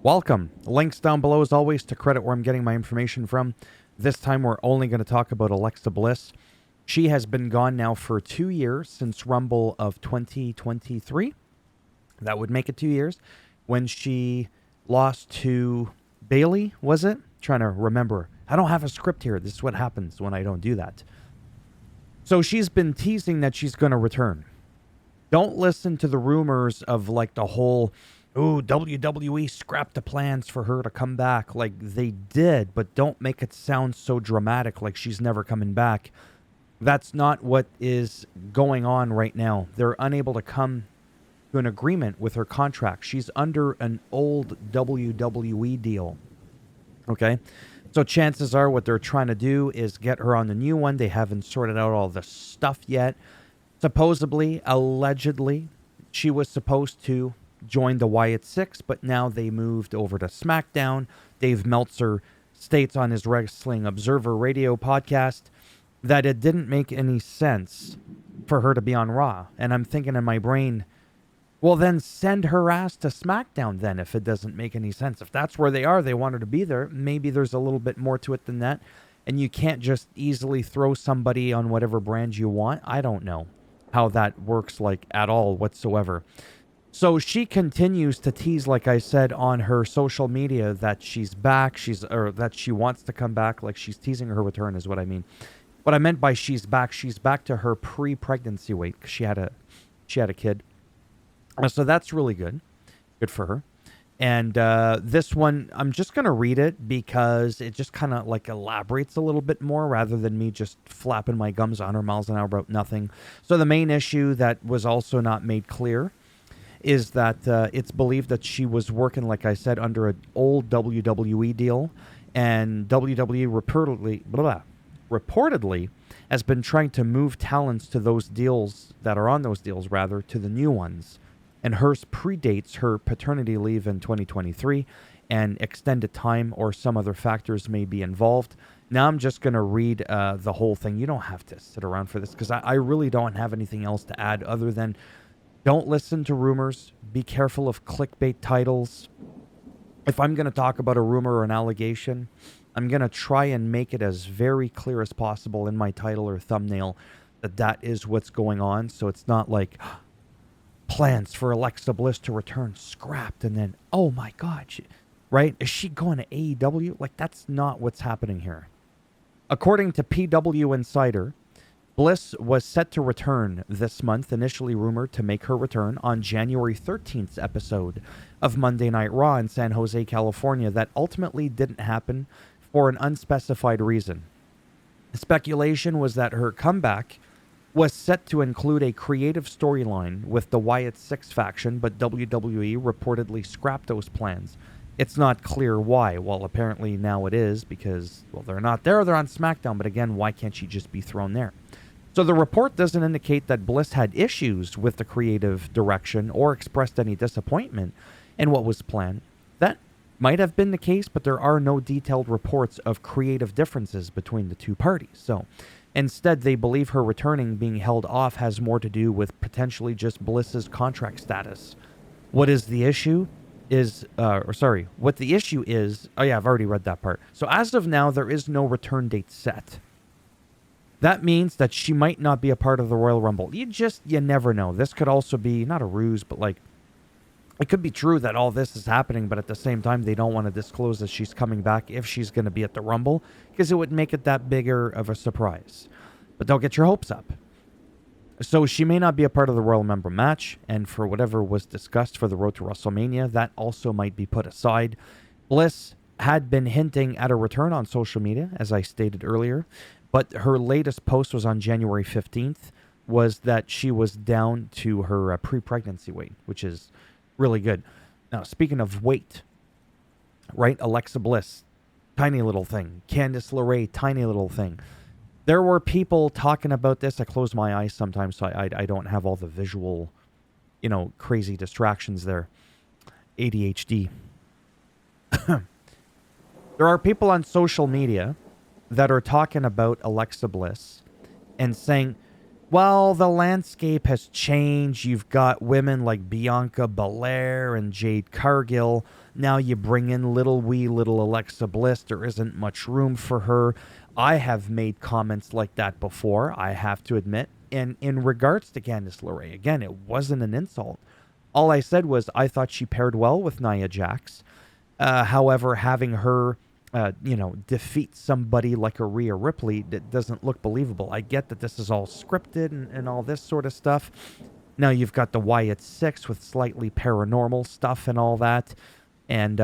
Welcome. Links down below as always to credit where I'm getting my information from. This time we're only going to talk about Alexa Bliss. She has been gone now for 2 years since Rumble of 2023. That would make it 2 years. When she lost to Bailey, was it? Trying to remember. I don't have a script here. This is what happens when I don't do that. So she's been teasing that she's going to return. Don't listen to the rumors of like the whole, oh, WWE scrapped the plans for her to come back. Like they did, but don't make it sound so dramatic like she's never coming back. That's not what is going on right now. They're unable to come to an agreement with her contract. She's under an old WWE deal. Okay? So chances are what they're trying to do is get her on the new one. They haven't sorted out all the stuff yet. Supposedly, allegedly, she was supposed to join the Wyatt Six, but now they moved over to SmackDown. Dave Meltzer states on his Wrestling Observer radio podcast that it didn't make any sense for her to be on Raw. And I'm thinking in my brain, well, then send her ass to SmackDown then if it doesn't make any sense. If that's where they are, they want her to be there. Maybe there's a little bit more to it than that. And you can't just easily throw somebody on whatever brand you want. I don't know how that works like at all whatsoever. So she continues to tease, like I said, on her social media that she's back, or that she wants to come back. Like she's teasing her return is what I mean. What I meant by she's back to her pre-pregnancy weight because she had a kid. So that's really good. Good for her. And this one, I'm just going to read it because it just kind of like elaborates a little bit more rather than me just flapping my gums 100 miles an hour about nothing. So the main issue that was also not made clear is that it's believed that she was working, like I said, under an old WWE deal. And WWE reportedly has been trying to move talents to those deals that are on those deals, rather, to the new ones. And hers predates her paternity leave in 2023, and extended time or some other factors may be involved. Now I'm just going to read the whole thing. You don't have to sit around for this because I really don't have anything else to add other than don't listen to rumors. Be careful of clickbait titles. If I'm going to talk about a rumor or an allegation, I'm going to try and make it as very clear as possible in my title or thumbnail that is what's going on. So it's not like plans for Alexa Bliss to return scrapped and then, oh my God, right? Is she going to AEW? Like, that's not what's happening here. According to PW Insider, Bliss was set to return this month, initially rumored to make her return on January 13th episode of Monday Night Raw in San Jose, California. That ultimately didn't happen for an unspecified reason. The speculation was that her comeback was set to include a creative storyline with the Wyatt Six faction, but WWE reportedly scrapped those plans. It's not clear why. Well, apparently now it is because, well, they're not there. They're on SmackDown. But again, why can't she just be thrown there? So the report doesn't indicate that Bliss had issues with the creative direction or expressed any disappointment in what was planned. That might have been the case, but there are no detailed reports of creative differences between the two parties. So instead, they believe her returning being held off has more to do with potentially just Bliss's contract status. What is the issue? What the issue is, oh yeah, I've already read that part. So as of now, there is no return date set. That means that she might not be a part of the Royal Rumble. You never know. This could also be, not a ruse, but like, it could be true that all this is happening, but at the same time, they don't want to disclose that she's coming back if she's going to be at the Rumble, because it would make it that bigger of a surprise. But don't get your hopes up. So she may not be a part of the Royal Rumble match, and for whatever was discussed for the road to WrestleMania, that also might be put aside. Bliss had been hinting at a return on social media, as I stated earlier, but her latest post was on January 15th, was that she was down to her pre-pregnancy weight, which is really good. Now, speaking of weight, right? Alexa Bliss, tiny little thing. Candice LeRae, tiny little thing. There were people talking about this. I close my eyes sometimes, so I don't have all the visual, crazy distractions there. ADHD. There are people on social media that are talking about Alexa Bliss and saying, Well, the landscape has changed. You've got women like Bianca Belair and Jade Cargill. Now you bring in little Alexa Bliss. There isn't much room for her. I have made comments like that before, I have to admit. And in regards to Candice LeRae, again, it wasn't an insult. All I said was I thought she paired well with Nia Jax. However, having her defeat somebody like a Rhea Ripley, that doesn't look believable. I get that this is all scripted and all this sort of stuff. Now you've got the Wyatt Six with slightly paranormal stuff and all that. And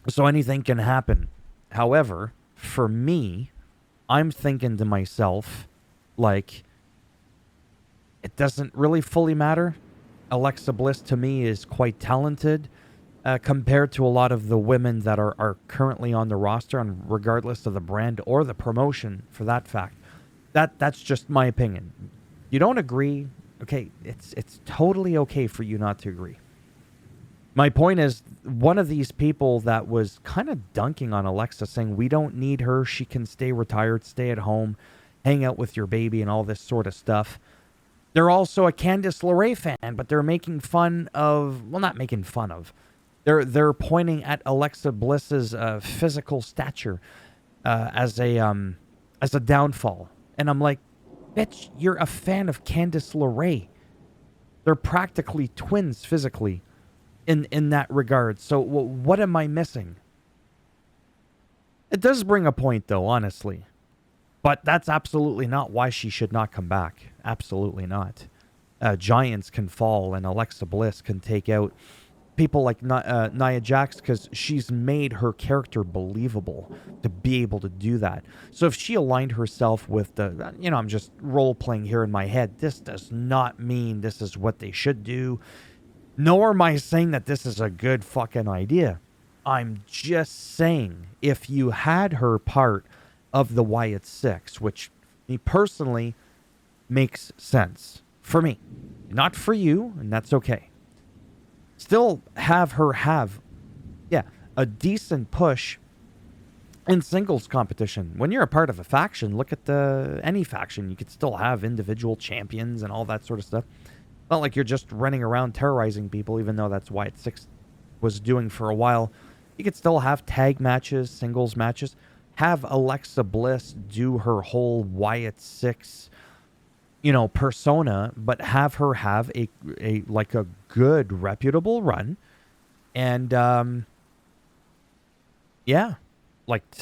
so anything can happen. However, for me, I'm thinking to myself, like, it doesn't really fully matter. Alexa Bliss, to me, is quite talented. Compared to a lot of the women that are currently on the roster, and regardless of the brand or the promotion, for that fact. That's just my opinion. You don't agree? Okay, it's totally okay for you not to agree. My point is, one of these people that was kind of dunking on Alexa, saying we don't need her, she can stay retired, stay at home, hang out with your baby, and all this sort of stuff. They're also a Candice LeRae fan, but they're making fun of, well, not making fun of. They're pointing at Alexa Bliss's physical stature as a downfall, and I'm like, bitch, you're a fan of Candice LeRae. They're practically twins physically, in that regard. So what am I missing? It does bring a point, though, honestly, but that's absolutely not why she should not come back. Absolutely not. Giants can fall, and Alexa Bliss can take out people like Nia Jax, because she's made her character believable to be able to do that. So if she aligned herself with the, I'm just role-playing here in my head. This does not mean this is what they should do. Nor am I saying that this is a good fucking idea. I'm just saying, if you had her part of the Wyatt Six, which me personally makes sense for me, not for you, and that's okay. Still have her have, a decent push in singles competition. When you're a part of a faction, look at any faction. You could still have individual champions and all that sort of stuff. Not like you're just running around terrorizing people, even though that's Wyatt Six was doing for a while. You could still have tag matches, singles matches. Have Alexa Bliss do her whole Wyatt Six persona, but have her have a good, reputable run. And, to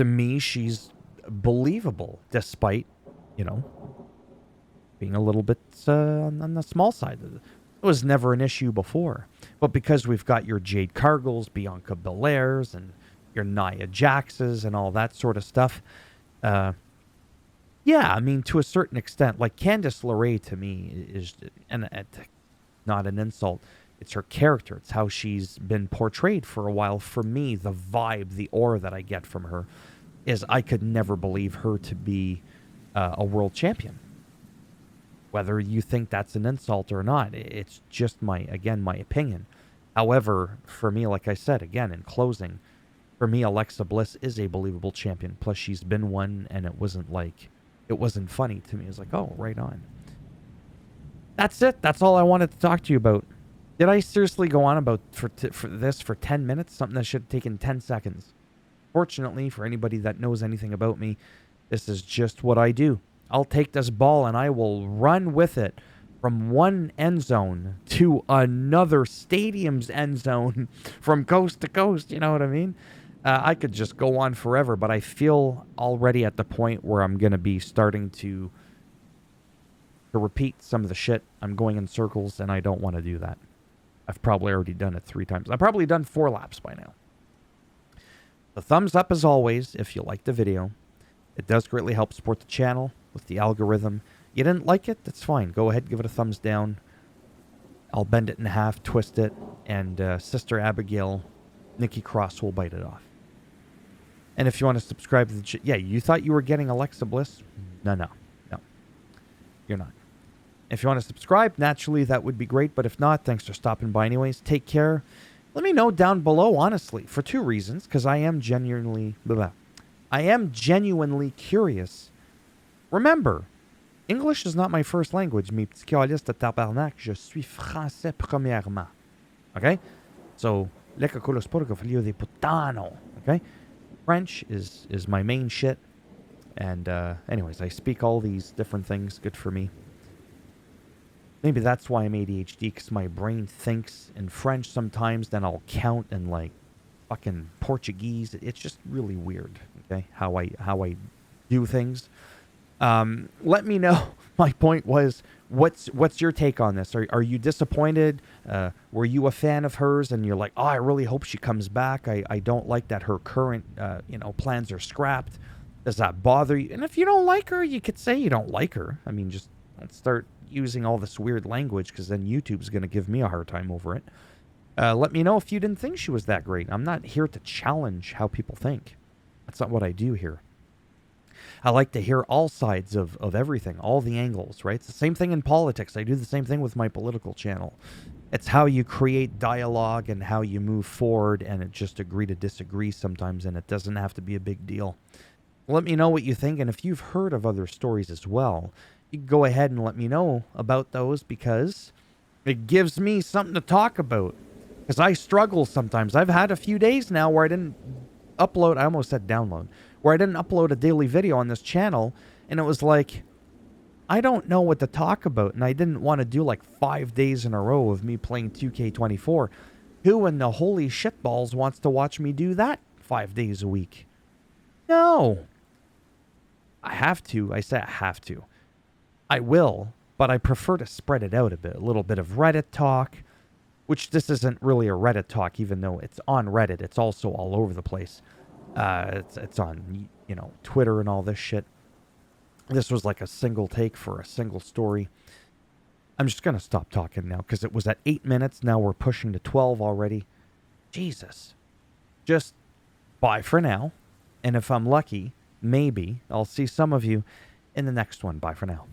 me, she's believable, despite, being a little bit on the small side. It was never an issue before. But because we've got your Jade Cargills, Bianca Belairs, and your Nia Jaxes, and all that sort of stuff, yeah, I mean, to a certain extent, like Candice LeRae to me is, and not an insult, it's her character. It's how she's been portrayed for a while. For me, the vibe, the aura that I get from her is I could never believe her to be a world champion. Whether you think that's an insult or not, it's just my opinion. However, for me, like I said, again, in closing, for me, Alexa Bliss is a believable champion. Plus, she's been one, and it wasn't funny to me. It was like, oh, right on. That's it. That's all I wanted to talk to you about. Did I seriously go on about for this for 10 minutes? Something that should have taken 10 seconds. Fortunately, for anybody that knows anything about me, this is just what I do. I'll take this ball and I will run with it from one end zone to another stadium's end zone from coast to coast. You know what I mean? I could just go on forever, but I feel already at the point where I'm going to be starting to repeat some of the shit. I'm going in circles, and I don't want to do that. I've probably already done it 3 times. I've probably done 4 laps by now. The thumbs up, as always, if you like the video. It does greatly help support the channel with the algorithm. You didn't like it? That's fine. Go ahead, give it a thumbs down. I'll bend it in half, twist it, and Sister Abigail, Nikki Cross, will bite it off. And if you want to subscribe to the you thought you were getting Alexa Bliss? No. You're not. If you want to subscribe, naturally, that would be great. But if not, thanks for stopping by anyways. Take care. Let me know down below, honestly, for 2 reasons. Because I am genuinely curious. Remember, English is not my first language. Mes petits calices de tabarnak, je suis français premièrement. Okay? So, okay? French is my main shit. And anyways, I speak all these different things. Good for me. Maybe that's why I'm ADHD, because my brain thinks in French sometimes, then I'll count in like fucking Portuguese. It's just really weird, okay, how I do things. Let me know. My point was, what's your take on this? Are you disappointed? Were you a fan of hers and you're like, oh, I really hope she comes back. I don't like that her current plans are scrapped. Does that bother you? And if you don't like her, you could say you don't like her. I mean, just don't start using all this weird language, because then YouTube's going to give me a hard time over it. Let me know if you didn't think she was that great. I'm not here to challenge how people think. That's not what I do here. I like to hear all sides of everything, all the angles, right? It's the same thing in politics. I do the same thing with my political channel. It's how you create dialogue and how you move forward, and it just agree to disagree sometimes, and it doesn't have to be a big deal. Let me know what you think, and if you've heard of other stories as well, you can go ahead and let me know about those, because it gives me something to talk about. Because I struggle sometimes. I've had a few days now where I didn't upload, I almost said download, where I didn't upload a daily video on this channel, and it was like, I don't know what to talk about, and I didn't want to do like 5 days in a row of me playing 2K24. Who in the holy shitballs wants to watch me do that 5 days a week? No. I have to. I say I have to. I will, but I prefer to spread it out a bit. A little bit of Reddit talk, which this isn't really a Reddit talk, even though it's on Reddit. It's also all over the place. It's on, Twitter and all this shit. This was like a single take for a single story. I'm just going to stop talking now, because it was at 8 minutes. Now we're pushing to 12 already. Jesus. Just bye for now. And if I'm lucky, maybe I'll see some of you in the next one. Bye for now.